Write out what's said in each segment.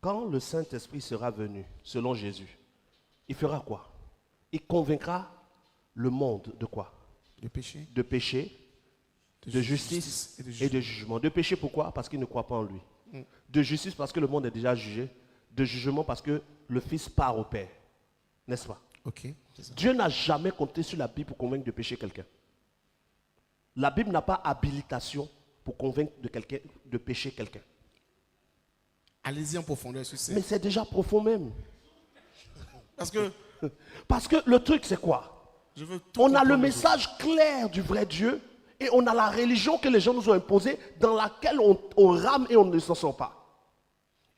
quand le Saint-Esprit sera venu, selon Jésus, il fera quoi? Il convaincra le monde de quoi? De péché. De péché, de justice et de jugement. De péché, pourquoi? Parce qu'il ne croit pas en lui. De justice, parce que le monde est déjà jugé. De jugement, parce que le Fils part au Père. N'est-ce pas? Ok, c'est ça. Dieu n'a jamais compté sur la Bible pour convaincre de péché quelqu'un. La Bible n'a pas habilitation pour convaincre de péché quelqu'un. Allez-y en profondeur sur ça. Mais c'est déjà profond même. Parce que le truc, c'est quoi? je veux tout On a le comprendre. message clair du vrai Dieu et on a la religion que les gens nous ont imposée dans laquelle on rame et on ne s'en sort pas.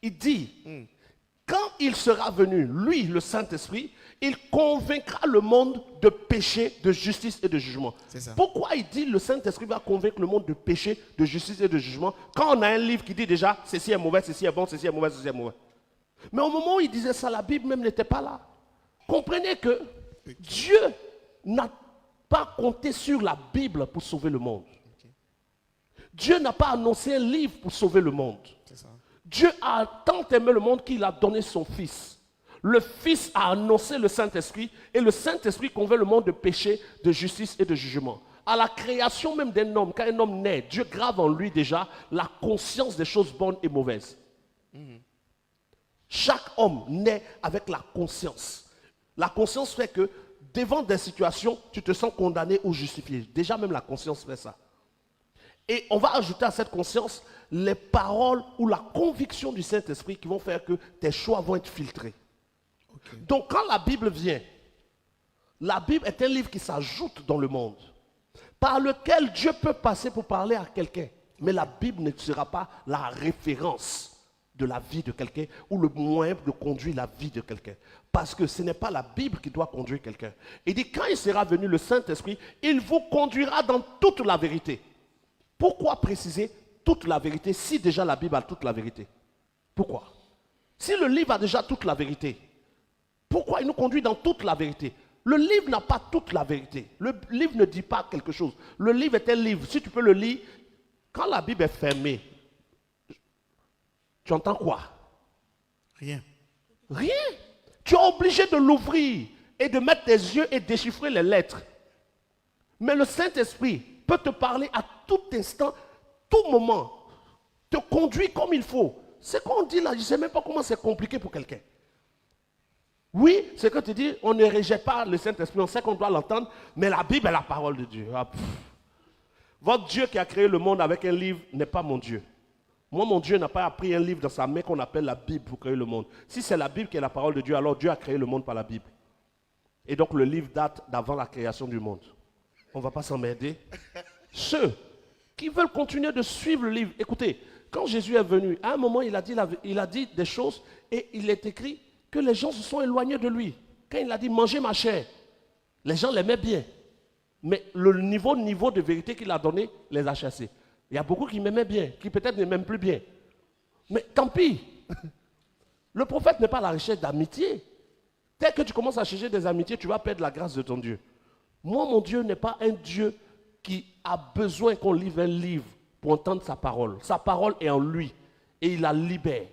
Il dit, quand il sera venu, lui, le Saint-Esprit, il convaincra le monde de péché, de justice et de jugement. C'est ça. Pourquoi il dit le Saint-Esprit va convaincre le monde de péché, de justice et de jugement quand on a un livre qui dit déjà ceci est mauvais, ceci est bon, ceci est mauvais, ceci est mauvais. Mais au moment où il disait ça, la Bible même n'était pas là. Comprenez que Dieu n'a pas compté sur la Bible pour sauver le monde. Dieu n'a pas annoncé un livre pour sauver le monde. C'est ça. Dieu a tant aimé le monde qu'il a donné son Fils. Le Fils a annoncé le Saint-Esprit et le Saint-Esprit convainc le monde de péché, de justice et de jugement. À la création même d'un homme, quand un homme naît, Dieu grave en lui déjà la conscience des choses bonnes et mauvaises. Chaque homme naît avec la conscience. La conscience fait que devant des situations, tu te sens condamné ou justifié. Déjà même la conscience fait ça. Et on va ajouter à cette conscience les paroles ou la conviction du Saint-Esprit qui vont faire que tes choix vont être filtrés. Okay. Donc quand la Bible vient, la Bible est un livre qui s'ajoute dans le monde, par lequel Dieu peut passer pour parler à quelqu'un. Mais la Bible ne sera pas la référence de la vie de quelqu'un ou le moyen de conduire la vie de quelqu'un. Parce que ce n'est pas la Bible qui doit conduire quelqu'un. Il dit, quand il sera venu le Saint-Esprit, il vous conduira dans toute la vérité. Pourquoi préciser toute la vérité si déjà la Bible a toute la vérité? Pourquoi? Si le livre a déjà toute la vérité, pourquoi il nous conduit dans toute la vérité? Le livre n'a pas toute la vérité. Le livre ne dit pas quelque chose. Le livre est un livre. Si tu peux le lire, quand la Bible est fermée, tu entends quoi? Rien. Rien. Tu es obligé de l'ouvrir et de mettre tes yeux et déchiffrer les lettres. Mais le Saint-Esprit peut te parler à tout instant, tout moment, te conduire comme il faut. Ce qu'on dit là, je ne sais même pas comment c'est compliqué pour quelqu'un. Oui, c'est que tu dis, on ne rejette pas le Saint-Esprit, on sait qu'on doit l'entendre, mais la Bible est la parole de Dieu. Ah, votre Dieu qui a créé le monde avec un livre n'est pas mon Dieu. Moi, mon Dieu n'a pas pris un livre dans sa main qu'on appelle la Bible pour créer le monde. Si c'est la Bible qui est la parole de Dieu, alors Dieu a créé le monde par la Bible. Et donc le livre date d'avant la création du monde. On ne va pas s'emmerder. Ceux qui veulent continuer de suivre le livre, écoutez, quand Jésus est venu, à un moment, il a dit des choses et il est écrit que les gens se sont éloignés de lui. Quand il a dit, mangez ma chair, les gens l'aimaient bien. Mais le niveau de vérité qu'il a donné les a chassés. Il y a beaucoup qui m'aimaient bien, qui peut-être ne m'aiment plus bien. Mais tant pis. Le prophète n'est pas à la recherche d'amitié. Dès que tu commences à chercher des amitiés, tu vas perdre la grâce de ton Dieu. Moi, mon Dieu n'est pas un Dieu qui a besoin qu'on livre un livre pour entendre sa parole. Sa parole est en lui et il la libère.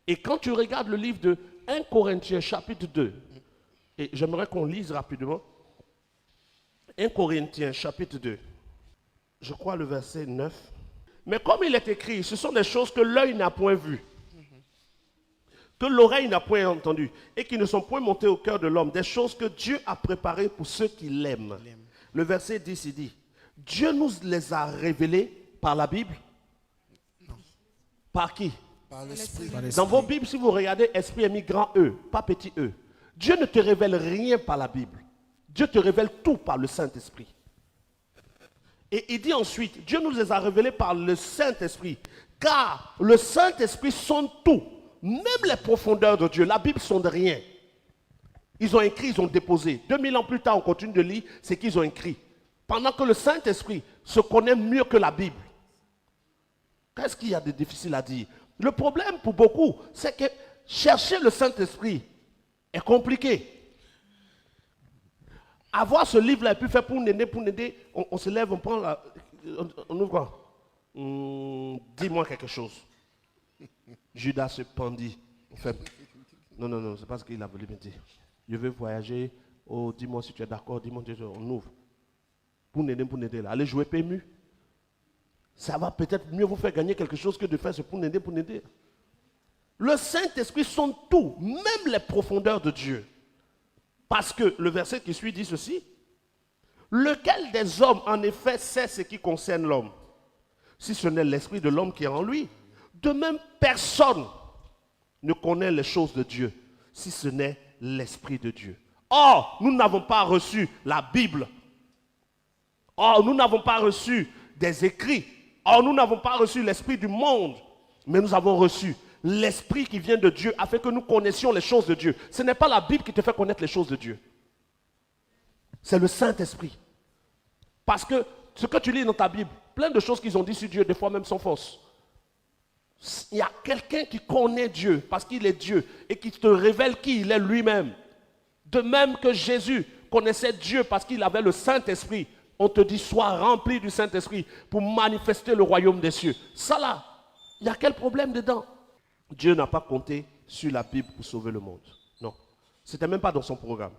Et quand tu regardes le livre de 1 Corinthiens chapitre 2, et j'aimerais qu'on lise rapidement, 1 Corinthiens chapitre 2, je crois le verset 9. Mais comme il est écrit, ce sont des choses que l'œil n'a point vues, que l'oreille n'a point entendues, et qui ne sont point montées au cœur de l'homme, des choses que Dieu a préparées pour ceux qui l'aiment. Le verset 10, il dit, Dieu nous les a révélées par la Bible. Non. Par qui? Par l'Esprit. Dans vos Bibles, si vous regardez, esprit est mis grand E, pas petit E. Dieu ne te révèle rien par la Bible. Dieu te révèle tout par le Saint-Esprit. Et il dit ensuite, Dieu nous les a révélés par le Saint-Esprit. Car le Saint-Esprit sonde tout. Même les profondeurs de Dieu. La Bible sonde rien. Ils ont écrit, ils ont déposé. 2000 ans plus tard, on continue de lire ce qu'ils ont écrit. Pendant que le Saint-Esprit se connaît mieux que la Bible. Qu'est-ce qu'il y a de difficile à dire? Le problème pour beaucoup, c'est que chercher le Saint-Esprit est compliqué. Avoir ce livre-là et puis faire pour n'aider, on se lève, on prend on ouvre quoi? Dis-moi quelque chose. Judas se pendit. Enfin, non, c'est pas ce qu'il a voulu me dire. Je veux voyager. Oh, dis-moi si tu es d'accord. Dis-moi, on ouvre. Pour n'aider là. Allez jouer PMU. Ça va peut-être mieux vous faire gagner quelque chose que de faire ce pour n'aider. Le Saint-Esprit sonde tout, même les profondeurs de Dieu. Parce que le verset qui suit dit ceci. Lequel des hommes, en effet, sait ce qui concerne l'homme, si ce n'est l'esprit de l'homme qui est en lui? De même, personne ne connaît les choses de Dieu, si ce n'est l'esprit de Dieu. Or, nous n'avons pas reçu la Bible. Or, nous n'avons pas reçu des écrits. Or, nous n'avons pas reçu l'esprit du monde. Mais nous avons reçu l'esprit qui vient de Dieu, afin que nous connaissions les choses de Dieu. Ce n'est pas la Bible qui te fait connaître les choses de Dieu. C'est le Saint-Esprit. Parce que ce que tu lis dans ta Bible, plein de choses qu'ils ont dit sur Dieu, des fois même sont fausses. Il y a quelqu'un qui connaît Dieu, parce qu'il est Dieu, et qui te révèle qui il est lui-même. De même que Jésus connaissait Dieu parce qu'il avait le Saint-Esprit. On te dit, sois rempli du Saint-Esprit pour manifester le royaume des cieux. Ça là, il y a quel problème dedans? Dieu n'a pas compté sur la Bible pour sauver le monde. Non. Ce n'était même pas dans son programme.